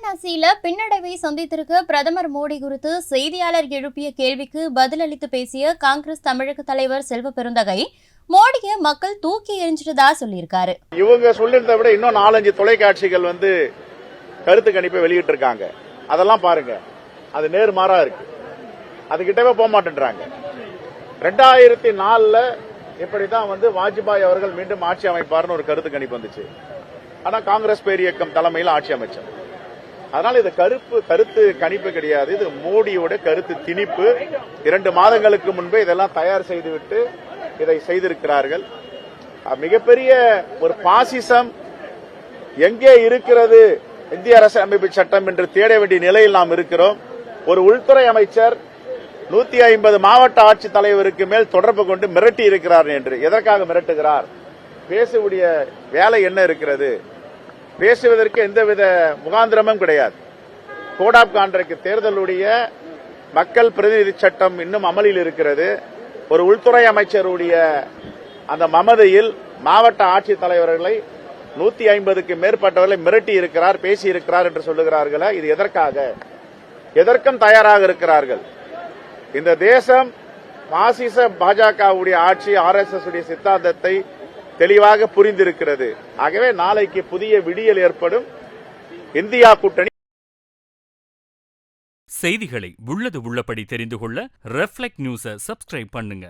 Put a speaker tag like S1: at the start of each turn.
S1: வாரணாசியில பின்னடைவை சந்தித்திருக்க பிரதமர் மோடி குறித்து செய்தியாளர் எழுப்பிய கேள்விக்கு பதிலளித்து பேசிய காங்கிரஸ் தமிழக தலைவர் செல்வ பெருந்தகை மோடியை மக்கள் தூக்கி எறிஞ்சிட்டதா சொல்லியிருக்காரு.
S2: இவங்க சொல்லிருந்த விட இன்னும் 4-5 தொலைக்காட்சிகள் கருத்து கணிப்பை வெளியிட்டு இருக்காங்க. அதெல்லாம் பாருங்க, அது நேர்மாறா இருக்கு. அதுகிட்டவே போக மாட்டேன்றாங்க. 2004 இப்படிதான் வாஜ்பாய் அவர்கள் மீண்டும் ஆட்சி அமைப்பார்னு ஒரு கருத்து கணிப்பு வந்துச்சு. ஆனா காங்கிரஸ் பேரியக்கம் தலைமையில் ஆட்சி அமைச்சர். அதனால இது கருத்து கணிப்பு கிடையாது, இது மோடியோட கருத்து திணிப்பு. 2 மாதங்களுக்கு முன்பே இதெல்லாம் தயார் செய்துவிட்டு இதை செய்திருக்கிறார்கள். மிகப்பெரிய ஒரு பாசிசம் எங்கே இருக்கிறது இந்திய அரசியலமைப்பு சட்டம் என்று தேட வேண்டிய நிலையில் நாம் இருக்கிறோம். ஒரு உள்துறை அமைச்சர் 150 மாவட்ட ஆட்சித் தலைவருக்கு மேல் தொடர்பு கொண்டு மிரட்டி இருக்கிறார் என்று. எதற்காக மிரட்டுகிறார்? பேசக்கூடிய வேலை என்ன இருக்கிறது? பேசுவதற்கு எந்தவித முகாந்திரமும் கிடையாது. கோட் ஆஃப் கான்டக்ட் தேர்தலுடைய மக்கள் பிரதிநிதி சட்டம் இன்னும் அமலில் இருக்கிறது. ஒரு உள்துறை அமைச்சருடைய அந்த மமதையில் மாவட்ட ஆட்சித் தலைவர்களை 150க்கு மேற்பட்டவர்களை மிரட்டி இருக்கிறார், பேசி இருக்கிறார் என்று சொல்லுகிறார்களா? இது எதற்காக? எதற்கும் தயாராக இருக்கிறார்கள். இந்த தேசம் பாசிச பாஜகவுடைய ஆட்சி, RSS உடைய சித்தாந்தத்தை தெளிவாக புரிந்திருக்கிறது. ஆகவே நாளைக்கு புதிய விடியல் ஏற்படும். இந்தியா கூட்டணி
S3: செய்திகளை உள்ளது உள்ளபடி தெரிந்து கொள்ள ரெஃப்ளெக்ட் நியூஸை சப்ஸ்கிரைப் பண்ணுங்க.